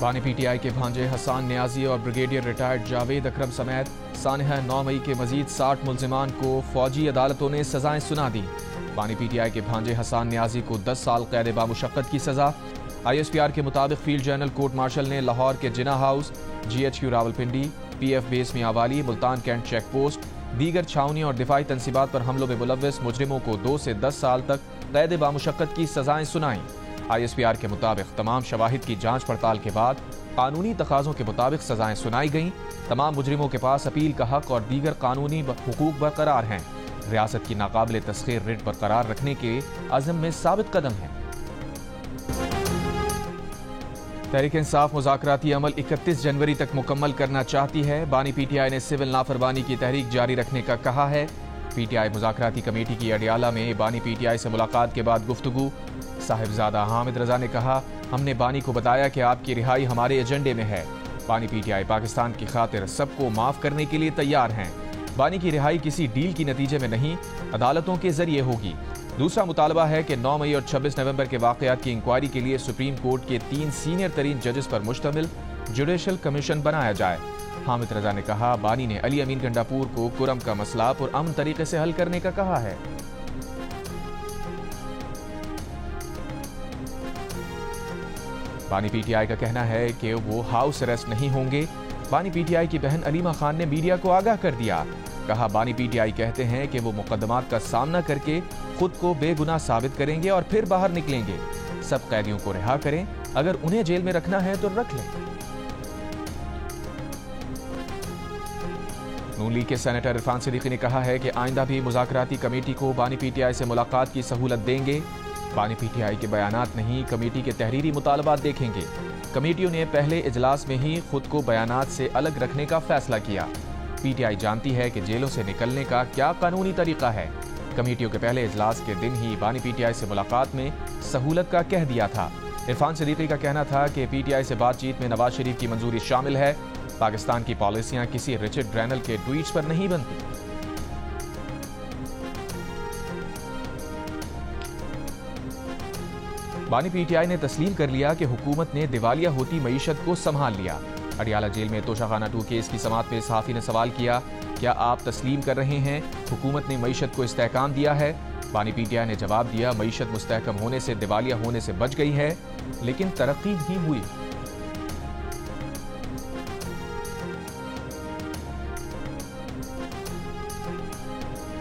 बानी पीटीआई के भांजे हसान नियाजी और ब्रिगेडियर रिटायर्ड जावेद अकरम समेत सानहा 9 मई के मजीद 60 मुल्जिमान को फौजी अदालतों ने सजाएं सुना दी। बानी पीटीआई के भांजे हसान नियाजी को 10 साल कैद बामुशक्कत की सजा। ISPR के मुताबिक फील्ड जनरल कोर्ट मार्शल ने लाहौर के Jinnah house, GHQ Rawalpindi, PF base Mianwali, Multan cantt check post, दीगर छावनी और दिफाई तनसीबात पर हमलों में मुलव्वस मुजरिमों को 2 से 10 साल तक कैद बामुशक्कत की सजाएं सुनाई। ISPR के मुताबिक तमाम शवाहिद की जांच पड़ताल के बाद कानूनी तकाज़ों के मुताबिक सजाएं सुनाई गईं। तमाम मुजरिमों के पास अपील का हक और दीगर कानूनी हुकूक बरकरार हैं। रियासत की नाकाबिल तस्खीर रिट बरकरार रखने के अज़म में साबित कदम है। तहरीक इंसाफ मुज़ाकराती अमल 31 जनवरी तक मुकम्मल करना चाहती है। बानी पीटीआई ने सिविल नाफरमानी की तहरीक जारी रखने का कहा है। पीटीआई मुज़ाकराती कमेटी की अडियाला में बानी पीटीआई से मुलाकात के बाद गुफ्तगू। साहिबजादा हामिद रजा ने कहा, हमने बानी को बताया कि आपकी रिहाई हमारे एजेंडे में है। बानी पीटीआई पाकिस्तान की खातिर सबको माफ़ करने के लिए तैयार हैं। बानी की रिहाई किसी डील की नतीजे में नहीं, अदालतों के जरिए होगी। दूसरा मुतालबा है कि 9 मई और 26 नवंबर के वाक़यात की इंक्वायरी के लिए सुप्रीम कोर्ट के 3 सीनियर तरीन जजेस पर मुश्तमिल जुडिशल कमीशन बनाया जाए। हामिद रजा ने कहा, बानी ने अली अमीन गंडापुर को कुरम का मसला पुरअमन तरीके से हल करने का कहा है। बानी पीटीआई का कहना है कि वो हाउस अरेस्ट नहीं होंगे। बानी पीटीआई की बहन अलीमा खान ने मीडिया को आगाह कर दिया। कहा, बानी पीटीआई कहते हैं कि वो मुकदमात का सामना करके खुद को बेगुनाह साबित करेंगे और फिर बाहर निकलेंगे। सब कैदियों को रिहा करें, अगर उन्हें जेल में रखना है तो रख लें। नून लीग के सेनेटर इरफान सिद्दीकी ने कहा है कि आइंदा भी मुज़ाकराती कमेटी को बानी पीटीआई से मुलाकात की सहूलत देंगे। बानी पीटीआई के बयानात नहीं, कमेटी के तहरीरी मुतालबात देखेंगे। कमेटियों ने पहले इजलास में ही खुद को बयानात से अलग रखने का फैसला किया। पीटीआई जानती है कि जेलों से निकलने का क्या कानूनी तरीका है। कमेटियों के पहले इजलास के दिन ही बानी पीटीआई से मुलाकात में सहूलत का कह दिया था। इरफान सिद्दीकी का कहना था कि पीटीआई से बातचीत में नवाज शरीफ की मंजूरी शामिल है। पाकिस्तान की पॉलिसियां किसी रिचर्ड ब्रैनल के ट्वीट्स पर नहीं बनती। बानी पीटीआई ने तस्लीम कर लिया कि हुकूमत ने दिवालिया होती मईशत को संभाल लिया। अडियाला जेल में तोशाखाना 2 केस की समाअत में सहाफ़ी ने सवाल किया, क्या आप तस्लीम कर रहे हैं हुकूमत ने मईशत को इस्तेहकाम दिया है? बानी पीटीआई ने जवाब दिया, मईशत मुस्तहकम होने से दिवालिया होने से बच गई है, लेकिन तरक्की नहीं हुई।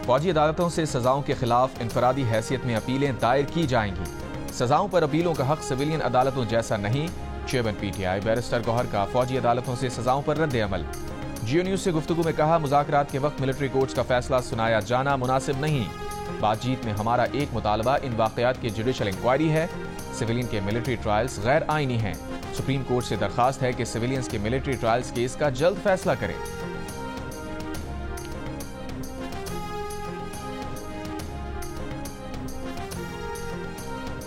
फौजी अदालतों से सजाओं के खिलाफ इनफरादी हैसियत में अपीलें दायर की जाएंगी। सजाओं पर अपीलों का हक सिविलियन अदालतों जैसा नहीं। चेयरमैन पीटीआई बैरिस्टर गौहर का फौजी अदालतों से सजाओं पर रद्द अमल। जियो न्यूज से गुफ्तगू में कहा, मुज़ाकरात के वक्त मिलिट्री कोर्ट्स का फैसला सुनाया जाना मुनासिब नहीं। बातचीत में हमारा एक मुतालबा इन वाक़यात की जुडिशल इंक्वायरी है। सिविलियन के मिलिट्री ट्रायल्स गैर आईनी हैं। सुप्रीम कोर्ट से दरखास्त है कि सिविलियंस के मिलिट्री ट्रायल्स केस का जल्द फैसला करें।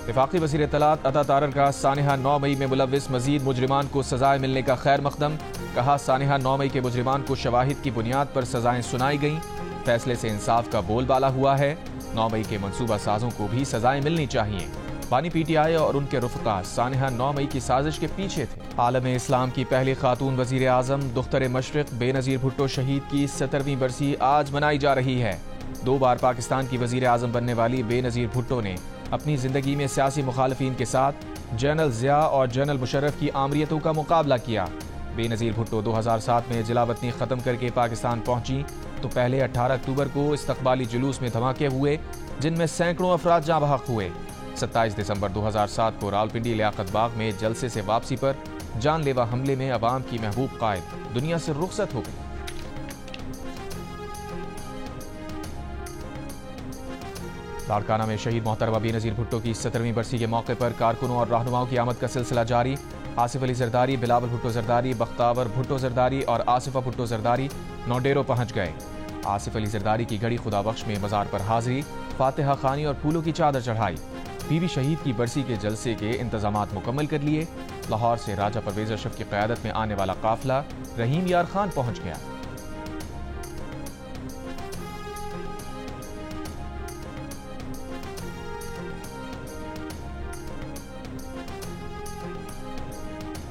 वफाकी वज़ीर इत्तलात अता तारर का सानहा 9 मई में मुलव्विस मजीद मुजरिमान को सजाएं मिलने का खैर मकदम। कहा, सानहा 9 मई के मुजरिमान को शवाहिद की बुनियाद पर सजाएं सुनाई गईं। फैसले से इंसाफ का बोलबाला हुआ है। 9 मई के मनसूबा साजों को भी सजाएं मिलनी चाहिए। बानी पीटीआई और उनके रुफ़का सानहा 9 मई की साजिश के पीछे थे। आलम इस्लाम की पहली खातून वज़ीर आज़म दुख्तर मशरिक़ बेनज़ीर भुट्टो शहीद की 17वीं बरसी आज मनाई जा रही है। 2 बार पाकिस्तान की वज़ीर आज़म बनने वाली बेनज़ीर भुट्टो ने अपनी जिंदगी में सियासी मुखालफीन के साथ जनरल ज़िया और जनरल मुशर्रफ की आमरीतों का मुकाबला किया। बेनज़ीर भुट्टो 2007 में जिलावतनी ख़त्म करके पाकिस्तान पहुंची तो पहले 18 अक्टूबर को इस्तक़बाली जुलूस में धमाके हुए, जिनमें सैकड़ों अफराद जाँ बहक हुए। 27 दिसंबर 2007 को रावलपिंडी लियाकत बाग में जलसे से वापसी पर जानलेवा हमले में अवाम की महबूब कायद दुनिया से रुखसत हो गई। लाड़काना में शहीद मोहतरमा बेनज़ीर भुट्टो की 17वीं बरसी के मौके पर कारकुनों और रहनुमाओं की आमद का सिलसिला जारी। आसिफ अली जरदारी, बिलावल भुट्टो जरदारी, बख्तावर भुट्टो जरदारी और आसिफा भुट्टो जरदारी नौडेरो पहुंच गए। आसिफ अली जरदारी की घड़ी खुदाबख्श में मज़ार पर हाजिरी, फातिहा खानी और फूलों की चादर चढ़ाई। बीवी शहीद की बरसी के जलसे के इंतजामात मुकम्मल कर लिए। लाहौर से राजा परवेज अशरफ की क़यादत में आने वाला काफिला रहीम यार खान पहुंच गया।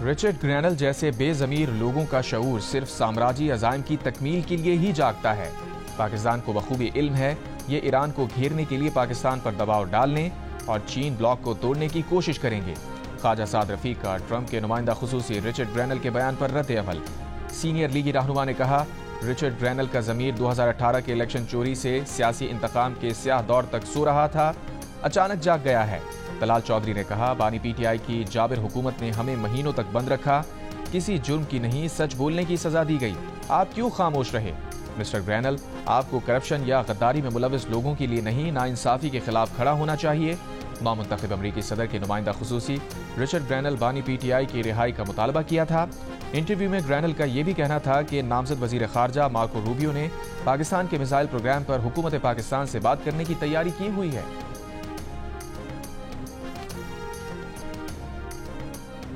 رچرڈ گرینل جیسے بے ضمیر لوگوں کا شعور صرف سامراجی عزائم کی تکمیل کے لیے ہی جاگتا ہے۔ پاکستان کو بخوبی علم ہے یہ ایران کو گھیرنے کے لیے پاکستان پر دباؤ ڈالنے اور چین بلاک کو توڑنے کی کوشش کریں گے۔ خواجہ سعد رفیق کا ٹرمپ کے نمائندہ خصوصی رچرڈ گرینل کے بیان پر رد عمل۔ سینئر لیگی رہنما نے کہا، رچرڈ گرینل کا ضمیر 2018 کے الیکشن چوری سے سیاسی انتقام کے سیاہ دور تک سو رہا تھا، اچانک جاگ گیا ہے۔ طلال چودھری نے کہا، بانی پی ٹی آئی کی جابر حکومت نے ہمیں مہینوں تک بند رکھا، کسی جرم کی نہیں سچ بولنے کی سزا دی گئی، آپ کیوں خاموش رہے؟ مسٹر گرینل، آپ کو کرپشن یا غداری میں ملوث لوگوں کے لیے نہیں ناانصافی کے خلاف کھڑا ہونا چاہیے۔ نامنتخب امریکی صدر کے نمائندہ خصوصی رچرڈ گرینل بانی پی ٹی آئی کی رہائی کا مطالبہ کیا تھا۔ انٹرویو میں گرینل کا یہ بھی کہنا تھا کہ نامزد وزیر خارجہ مارکو روبیو نے پاکستان کے میزائل پروگرام پر حکومت پاکستان سے بات کرنے کی تیاری کی ہوئی ہے۔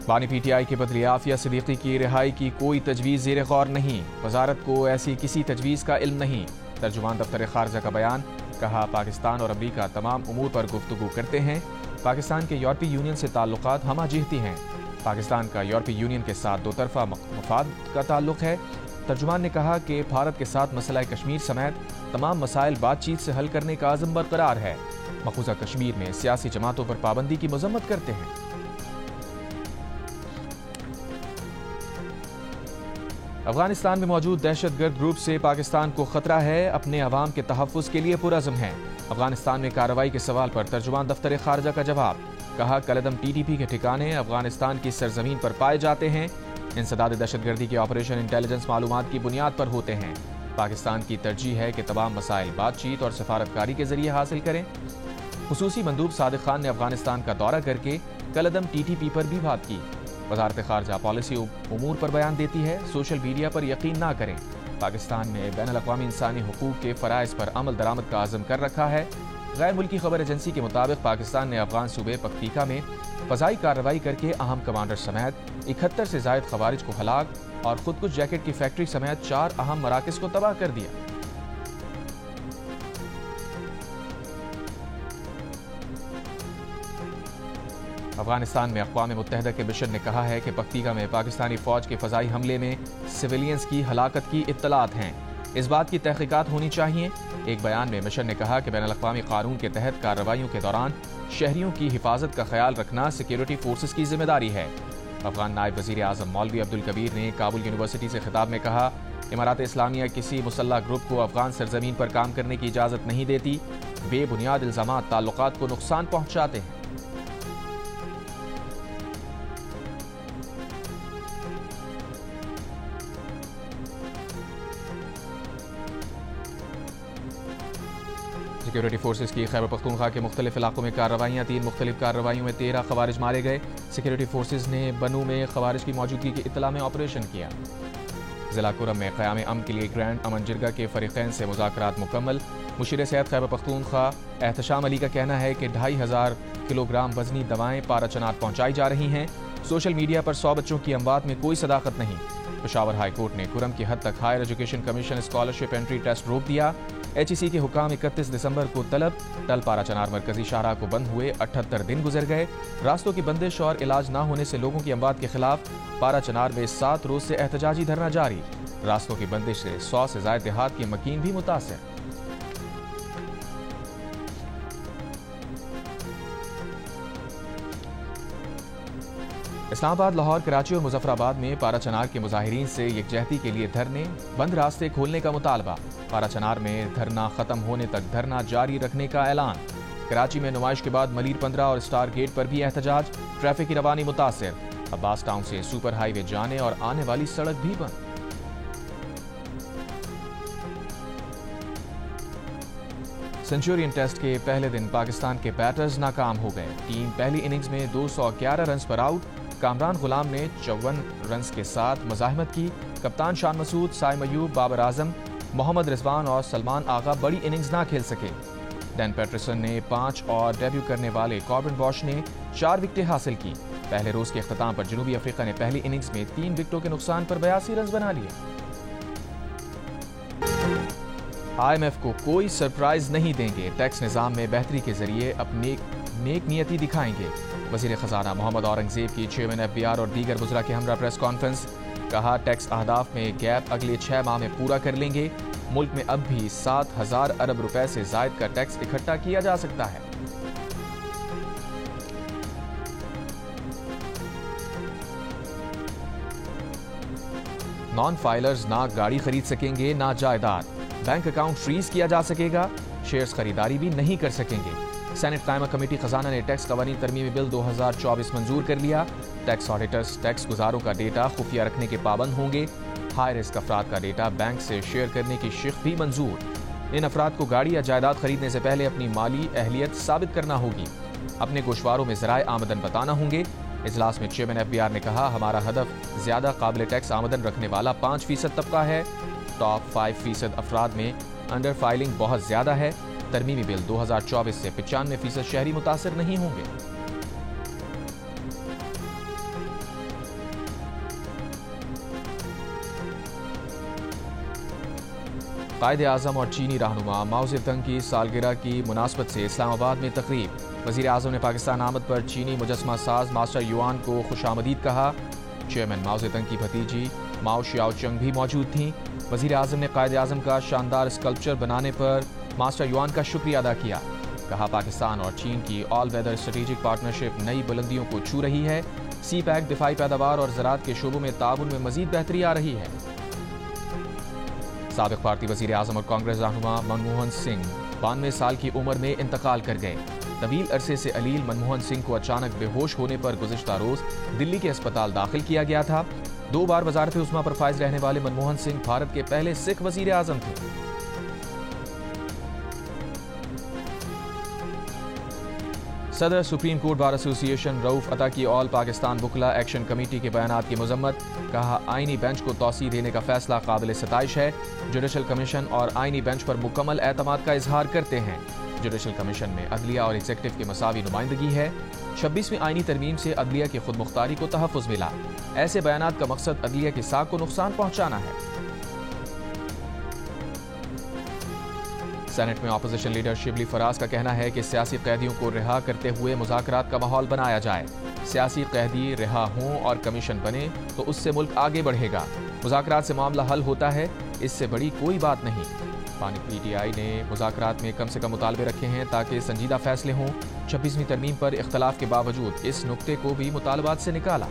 بانی پی ٹی آئی کے بدلی عافیہ صدیقی کی رہائی کی کوئی تجویز زیر غور نہیں، وزارت کو ایسی کسی تجویز کا علم نہیں۔ ترجمان دفتر خارجہ کا بیان، کہا پاکستان اور امریکہ تمام امور پر گفتگو کرتے ہیں، پاکستان کے یورپی یونین سے تعلقات ہمہ جہتی ہیں، پاکستان کا یورپی یونین کے ساتھ دو طرفہ مفاد کا تعلق ہے۔ ترجمان نے کہا کہ بھارت کے ساتھ مسئلہ کشمیر سمیت تمام مسائل بات چیت سے حل کرنے کا عزم برقرار ہے، مقبوضہ کشمیر میں سیاسی جماعتوں پر پابندی کی مذمت کرتے ہیں۔ افغانستان میں موجود دہشت گرد گروپ سے پاکستان کو خطرہ ہے، اپنے عوام کے تحفظ کے لیے پرعزم ہے۔ افغانستان میں کارروائی کے سوال پر ترجمان دفتر خارجہ کا جواب، کہا کالعدم ٹی ٹی پی کے ٹھکانے افغانستان کی سرزمین پر پائے جاتے ہیں، انسداد دہشت گردی کے آپریشن انٹیلیجنس معلومات کی بنیاد پر ہوتے ہیں۔ پاکستان کی ترجیح ہے کہ تمام مسائل بات چیت اور سفارتکاری کے ذریعے حاصل کریں۔ خصوصی مندوب صادق خان نے افغانستان کا دورہ کر کے کالعدم ٹی ٹی پی پر بھی بات کی۔ وزارت خارجہ پالیسی امور پر بیان دیتی ہے، سوشل میڈیا پر یقین نہ کریں، پاکستان نے بین الاقوامی انسانی حقوق کے فرائض پر عمل درآمد کا عزم کر رکھا ہے۔ غیر ملکی خبر ایجنسی کے مطابق پاکستان نے افغان صوبے پکتیکا میں فضائی کارروائی کر کے اہم کمانڈر سمیت 71 سے زائد خوارج کو ہلاک اور خودکش جیکٹ کی فیکٹری سمیت 4 اہم مراکز کو تباہ کر دیا۔ افغانستان میں اقوام متحدہ کے مشن نے کہا ہے کہ پکتیکا میں پاکستانی فوج کے فضائی حملے میں سویلینز کی ہلاکت کی اطلاعات ہیں، اس بات کی تحقیقات ہونی چاہیے۔ ایک بیان میں مشن نے کہا کہ بین الاقوامی قانون کے تحت کارروائیوں کے دوران شہریوں کی حفاظت کا خیال رکھنا سیکیورٹی فورسز کی ذمہ داری ہے۔ افغان نائب وزیر اعظم مولوی عبدالکبیر نے کابل یونیورسٹی سے خطاب میں کہا، امارات اسلامیہ کسی مسلح گروپ کو افغان سرزمین پر کام کرنے کی اجازت نہیں دیتی، بے بنیاد الزامات تعلقات کو نقصان پہنچاتے ہیں۔ سیکیورٹی فورسز کی خیبر پختونخوا کے مختلف علاقوں میں کارروائیاں، 3 مختلف کارروائیوں میں 13 خوارج مارے گئے۔ سیکیورٹی فورسز نے بنو میں خوارج کی موجودگی کی اطلاع میں آپریشن کیا۔ ضلع کرم میں قیام امن کے لیے گرینڈ امن جرگہ کے فریقین سے مذاکرات مکمل۔ مشیر صحت خیبر پختونخوا احتشام علی کا کہنا ہے کہ 2500 کلو گرام وزنی دوائیں پارا چنار پہنچائی جا رہی ہیں۔ سوشل میڈیا پر 100 بچوں کی اموات میں کوئی صداقت نہیں۔ پشاور ہائی کورٹ نے کرم کی حد تک higher education commission scholarship entry test روک دیا۔ ایچ ای سی کے حکام 31 دسمبر کو طلب ٹل پارا چنار مرکزی شاہراہ کو بند ہوئے 78 دن گزر گئے۔ راستوں کی بندش اور علاج نہ ہونے سے لوگوں کی اموات کے خلاف پارا چنار میں 7 روز سے احتجاجی دھرنا جاری۔ راستوں کی بندش سے 100 سے زائد دیہات کے مکین بھی متاثر۔ اسلام آباد، لاہور، کراچی اور مظفر آباد میں پارا چنار کے مظاہرین سے یکجہتی کے لیے دھرنے، بند راستے کھولنے کا مطالبہ۔ پارا چنار میں دھرنا ختم ہونے تک دھرنا جاری رکھنے کا اعلان۔ کراچی میں نمائش کے بعد ملیر 15 اور اسٹار گیٹ پر بھی احتجاج، ٹریفک کی روانی متاثر۔ عباس ٹاؤن سے سپر ہائی وے جانے اور آنے والی سڑک بھی بند۔ سنچورین ٹیسٹ کے پہلے دن پاکستان کے بیٹرز ناکام ہو گئے۔ ٹیم پہلی اننگز میں 211 رنز پر آؤٹ۔ کامران غلام نے 54 رنز کے ساتھ مزاحمت کی۔ کپتان شان مسعود، سائم ایوب، بابر اعظم، محمد رضوان اور سلمان آغا بڑی اننگز نہ کھیل سکے۔ ڈین پیٹرسن نے 5 اور ڈیبیو کرنے والے کاربن باش نے 4 وکٹیں حاصل کی۔ پہلے روز کے اختتام پر جنوبی افریقہ نے پہلی اننگز میں 3 وکٹوں کے نقصان پر 82 رنز بنا لیے۔ آئی ایم ایف کو کوئی سرپرائز نہیں دیں گے، ٹیکس نظام میں بہتری کے ذریعے اپنی نیک نیتی دکھائیں گے۔ वज़ीर ख़जाना मोहम्मद औरंगज़ेब की चेयरमैन FBI और दीगर वज़रा के हमरा प्रेस कॉन्फ्रेंस। कहा टैक्स अहदाफ में गैप अगले 6 माह में पूरा कर लेंगे। मुल्क में अब भी 7,000 अरब रुपए से ज़ायद का टैक्स इकट्ठा किया जा सकता है। नॉन फाइलर्स ना गाड़ी खरीद सकेंगे ना जायदाद। बैंक अकाउंट फ्रीज किया जा सकेगा। शेयर्स खरीदारी भी नहीं कर सकेंगे। सेनेट कायमा कमेटी खजाना ने टैक्स कवानीन तरमीमी बिल 2024 मंजूर कर लिया। टैक्स ऑडिटर्स टैक्स गुजारों का डेटा खुफिया रखने के पाबंद होंगे। हाई रिस्क अफराद का डेटा बैंक से शेयर करने की शिक भी मंजूर। इन अफराद को गाड़ी या जायदाद खरीदने से पहले अपनी माली अहलियत साबित करना होगी। अपने गोशवारों में ज़राए आमदन बताना होंगे। इजलास में चेयरमैन FBI ने कहा हमारा हदफ ज्यादा काबिल टैक्स आमदन रखने वाला 5% तबका है। टॉप 5% अफराद में अंडर फाइलिंग बहुत ज्यादा है। तरमीमी बिल 2024 से 95% शहरी मुतासर नहीं होंगे। कायदे आज़म और चीनी रहनुमा माओ ज़ेदुंग की सालगिरह की मुनासबत से इस्लामाबाद में तकरीब। वज़ीर आज़म ने पाकिस्तान आमद पर चीनी मुजस्समा साज मास्टर युआन को खुशामदीद कहा। चेयरमैन माओ ज़ेदुंग की भतीजी माओ शियाओचंग भी मौजूद थीं। वज़ीर आज़म ने कायदे आज़म का शानदार स्कल्पचर बनाने पर मास्टर युआन का शुक्रिया अदा किया। कहा पाकिस्तान और चीन की ऑल वेदर स्ट्रेटेजिक पार्टनरशिप नई बुलंदियों को छू रही है। सी पैक दिफाई पैदावार और ज़राअत के शोबों में ताउन में मजीद बेहतरी आ रही है। साबिक भारतीय वज़ीर आज़म और कांग्रेस रहनुमा मनमोहन सिंह 92 साल की उम्र में इंतकाल कर गए। तवील अरसे से अलील मनमोहन सिंह को अचानक बेहोश होने पर गुज़िश्ता रोज दिल्ली के अस्पताल दाखिल किया गया था। 2 बार वज़ारत-ए-उज़्मा पर फाइज रहने वाले मनमोहन सिंह भारत के पहले सिख वज़ीर आज़म थे। सदर supreme court bar association Rauf अता की ऑल पाकिस्तान वकला एक्शन कमेटी के बयानात की मजम्मत। कहा आईनी बेंच को तौसीह देने का फैसला काबिल सताइश है। जुडिशल कमीशन और आईनी बेंच पर मुकम्मल एतमाद का इजहार करते हैं। जुडिशल कमीशन में अदलिया और एग्जीक्यूटिव की मसावी नुमाइंदगी है। 26वीं आईनी तरमीम से अदलिया की खुद मुख्तारी को तहफ़्फ़ुज़ मिला। ऐसे बयानात का मकसद अदलिया की साख को नुकसान पहुंचाना है। सेनेट में अपोजिशन लीडर शिबली फराज का कहना है कि सियासी कैदियों को रिहा करते हुए मुज़ाकरात का माहौल बनाया जाए। सियासी कैदी रिहा हों और कमीशन बने तो उससे मुल्क आगे बढ़ेगा। मुज़ाकरात से मामला हल होता है, इससे बड़ी कोई बात नहीं। PTI ने मुज़ाकरात में कम से कम मुतालबे रखे हैं ताकि संजीदा फैसले हों। 26वीं तरमीम पर इख्तलाफ के बावजूद इस नुक्ते को भी मुतालबात से निकाला।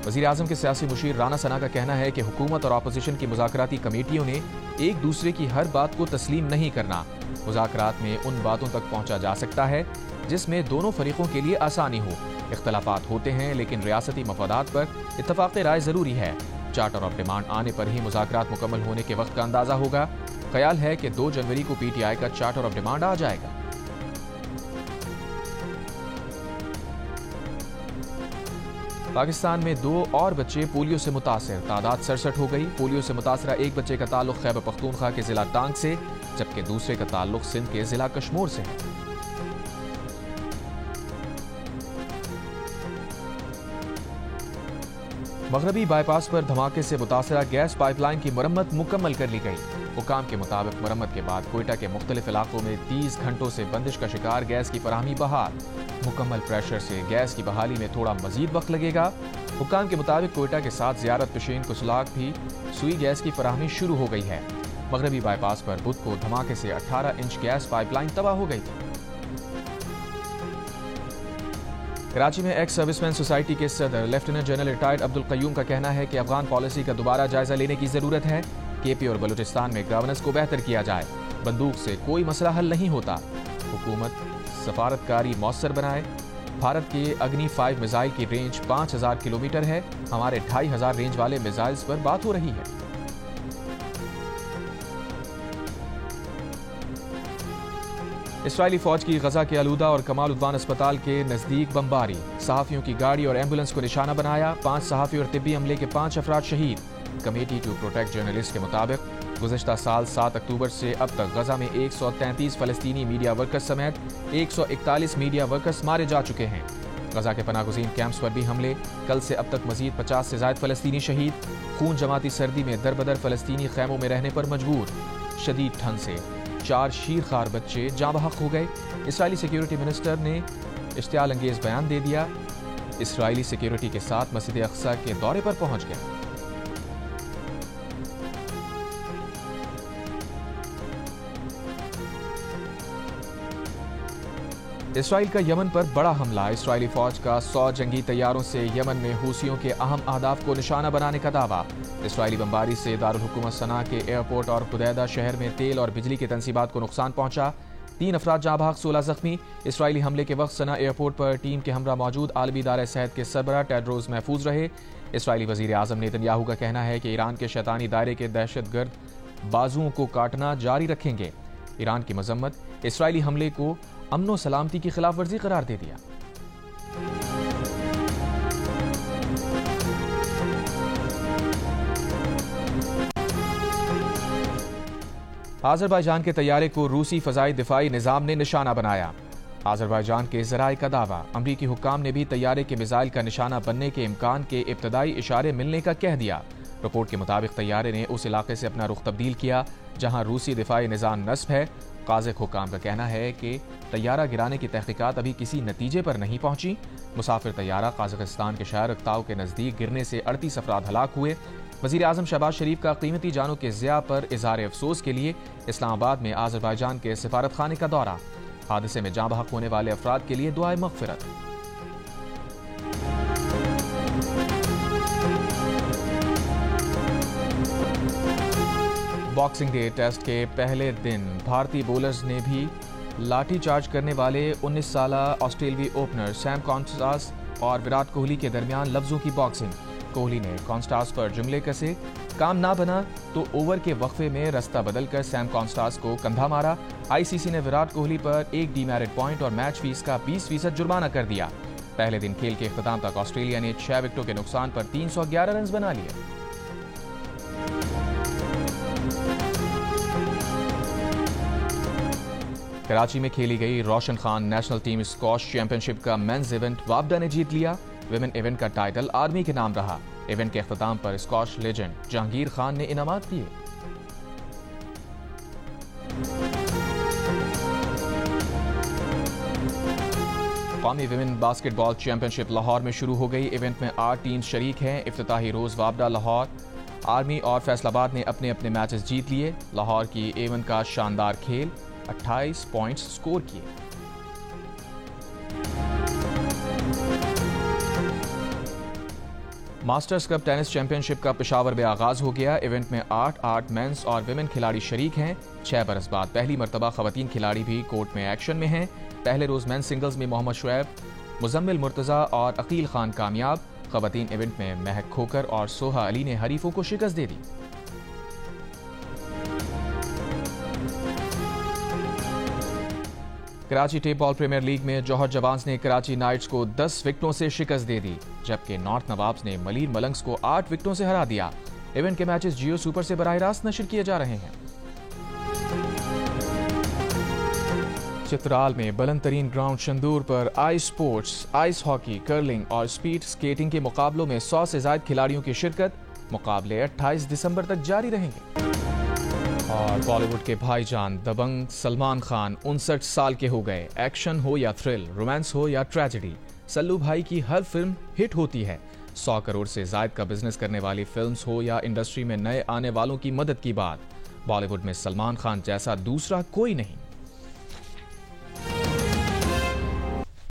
वज़ीर आज़म के सियासी मुशीर राना सना का कहना है कि हुकूमत और अपोजिशन की मुज़ाकराती कमेटियों ने एक दूसरे की हर बात को तस्लीम नहीं करना। मुज़ाकरात में उन बातों तक पहुंचा जा सकता है जिसमें दोनों फरीकों के लिए आसानी हो। इख्तलाफात होते हैं लेकिन रियासती मफादात पर इत्तफाक़ राय ज़रूरी है। चार्टर ऑफ डिमांड आने पर ही मुज़ाकरात मुकम्मल होने के वक्त का अंदाज़ा होगा। ख्याल है कि 2 जनवरी को PTI का चार्टर ऑफ डिमांड आ जाएगा। पाकिस्तान में 2 और बच्चे पोलियो से मुतासर, तादाद 67 हो गई। पोलियो से मुतासरा एक बच्चे का ताल्लुक खैबर पख्तूनख्वा के जिला टांग से, जबकि दूसरे का ताल्लुक सिंध के जिला कश्मीर से है। मगरबी बाईपास पर धमाके से मुतासरा गैस पाइपलाइन की मरम्मत मुकम्मल कर ली गई। हुकाम के मुताबिक मरम्मत के बाद कोयटा के मुख्तलिफ इलाकों में 30 घंटों से बंदिश का शिकार गैस की फराहमी बहाल। मुकम्मल प्रेशर से गैस की बहाली में थोड़ा मजीद वक्त लगेगा। हुकाम के मुताबिक कोयटा के साथ ज़ियारत पेशीन कुसलाक भी सुई गैस की फराहमी शुरू हो गई है। मगरबी बाईपास पर बुध को धमाके से 18 इंच गैस पाइपलाइन तबाह हो गई थी। कराची में एक्स सर्विसमैन सोसाइटी के सदर lieutenant general retired Abdul Qayyum का कहना है कि अफगान पॉलिसी का दोबारा जायजा लेने की जरूरत है। KP और बलूचिस्तान में गवर्नेंस को बेहतर किया जाए। बंदूक से कोई मसला हल नहीं होता। हुकूमत सफारतकारी मौसर बनाए। भारत के अग्नि 5 मिसाइल की रेंज 5000 किलोमीटर है। हमारे 2500 रेंज वाले मिसाइल्स पर बात हो रही है। इसराइली फौज की गजा के आलूदा और कमाल उद्वान अस्पताल के नजदीक बमबारी। सहाफियों की गाड़ी और एम्बुलेंस को निशाना बनाया। 5 सहाफी और तिब्बी हमले के 5 अफराद शहीद। कमेटी टू प्रोटेक्ट जर्नलिस्ट के मुताबिक गुज़श्ता साल 7 अक्टूबर से अब तक गजा में 133 फ़लस्तीनी मीडिया वर्कर्स समेत 141 मीडिया वर्कर्स मारे जा चुके हैं। गजा के पनागुज़ीन कैंप्स पर भी हमले। कल से अब तक मजीद 50 से ज़ायद फ़लस्तीनी शहीद। खून जमाती सर्दी में दरबदर फ़लस्तीनी खैमों में रहने पर मजबूर। शदीद ठंड से 4 شیرخوار بچے جاں بحق ہو گئے۔ اسرائیلی سیکیورٹی منسٹر نے اشتعال انگیز بیان دے دیا۔ اسرائیلی سیکیورٹی کے ساتھ مسجد اقصی کے دورے پر پہنچ گئے۔ اسرائیل کا یمن پر بڑا حملہ۔ اسرائیلی فوج کا 100 جنگی طیاروں سے یمن میں حوثیوں کے اہم اہداف کو نشانہ بنانے کا دعویٰ۔ اسرائیلی بمباری سے دارالحکومت صنعاء کے ایئرپورٹ اور حدیدہ شہر میں تیل اور بجلی کی تنصیبات کو نقصان پہنچا۔ 3 افراد جاں بحق، 16 زخمی۔ اسرائیلی حملے کے وقت صنعاء ایئرپورٹ پر ٹیم کے ہمراہ موجود عالمی ادارہ صحت کے سربراہ ٹیڈروس محفوظ رہے۔ اسرائیلی وزیر اعظم نیتن یاہو کا کہنا ہے کہ ایران کے شیطانی دائرے کے دہشت گرد بازوؤں کو کاٹنا جاری رکھیں گے۔ ایران کی مذمت، اسرائیلی حملے کو امن و سلامتی کی خلاف ورزی قرار دے دیا۔ آذربائیجان کے طیارے کو روسی فضائی دفاعی نظام نے نشانہ بنایا۔ آذربائیجان کے ذرائع کا دعویٰ، امریکی حکام نے بھی طیارے کے میزائل کا نشانہ بننے کے امکان کے ابتدائی اشارے ملنے کا کہہ دیا۔ رپورٹ کے مطابق طیارے نے اس علاقے سے اپنا رخ تبدیل کیا جہاں روسی دفاعی نظام نصب ہے۔ قازق حکام کا کہنا ہے کہ طیارہ گرانے کی تحقیقات ابھی کسی نتیجے پر نہیں پہنچی۔ مسافر طیارہ قازقستان کے شہر اقتاؤ کے نزدیک گرنے سے 38 افراد ہلاک ہوئے۔ وزیر اعظم شہباز شریف کا قیمتی جانوں کے ضیاع پر اظہار افسوس کے لیے اسلام آباد میں آذربائیجان کے سفارت خانے کا دورہ۔ حادثے میں جاں بحق ہونے والے افراد کے لیے دعائے مغفرت۔ باکسنگ ڈے ٹیسٹ کے پہلے دن بھارتی بولرز نے بھی لاٹھی چارج کرنے والے 19 سالہ آسٹریلوی اوپنر سیم کانسٹاس اور وراٹ کوہلی کے درمیان لفظوں کی باکسنگ۔ کوہلی نے کانسٹاس پر جملے کسے، کام نہ بنا تو اوور کے وقفے میں رستہ بدل کر سیم کانسٹاس کو کندھا مارا۔ آئی سی سی نے وراٹ کوہلی پر 1 ڈی میرٹ پوائنٹ اور میچ فیس کا 20% جرمانہ کر دیا۔ پہلے دن کھیل کے اختتام تک آسٹریلیا نے 6 وکٹوں کے نقصان پر 311 رنز بنا لیے۔ کراچی میں کھیلی گئی روشن Khan national team squash champion شپ کا مینز ایونٹ وابڈا نے جیت لیا۔ ویمن ایونٹ کا ٹائٹل آرمی کے نام رہا۔ ایونٹ کے اختتام پر اسکواش لیجنڈ جہانگیر خان نے انعامات دیے۔ قومی ویمن باسکٹ بال چیمپئن شپ لاہور میں شروع ہو گئی۔ ایونٹ میں 8 ٹیمز شریک ہیں۔ افتتاحی روز وابڈا، لاہور، آرمی اور فیصل آباد نے اپنے اپنے میچز جیت لیے۔ لاہور کی ایون کا شاندار کھیل، 28 پوائنٹس سکور کیے۔ ماسٹرز کپ ٹینس چیمپئن شپ کا پشاور میں آغاز ہو گیا۔ ایونٹ میں 8 مینز اور ویمن کھلاڑی شریک ہیں۔ 6 برس بعد پہلی مرتبہ خواتین کھلاڑی بھی کورٹ میں ایکشن میں ہیں۔ پہلے روز مین سنگلز میں محمد شعیب، مزمل مرتضیٰ اور عقیل خان کامیاب۔ خواتین ایونٹ میں مہک کھوکر اور سوہا علی نے حریفوں کو شکست دے دی۔ Karachi tape ball premier league میں جوہر جوانز نے کراچی نائٹس کو 10 وکٹوں سے شکست دے دی، جبکہ نارتھ نوابز نے ملیر ملنگز کو 8 وکٹوں سے ہرا دیا۔ ایونٹ کے میچز جیو سپر سے براہ راست نشر کیے جا رہے ہیں۔ چترال میں بلند ترین گراؤنڈ شندور پر ice sports, ice hockey, curling اور سپیڈ سکیٹنگ کے مقابلوں میں 100 سے زائد کھلاڑیوں کی شرکت۔ مقابلے 28 دسمبر تک جاری رہیں گے۔ اور بالی ووڈ کے بھائی جان دبنگ سلمان خان 59 سال کے ہو گئے۔ ایکشن ہو یا تھرل، رومانس ہو یا ٹریجڈی، سلو بھائی کی ہر فلم ہٹ ہوتی ہے۔ 100 کروڑ سے زائد کا بزنس کرنے والی فلمز ہو یا انڈسٹری میں نئے آنے والوں کی مدد کی بات، بالی ووڈ میں سلمان خان جیسا دوسرا کوئی نہیں۔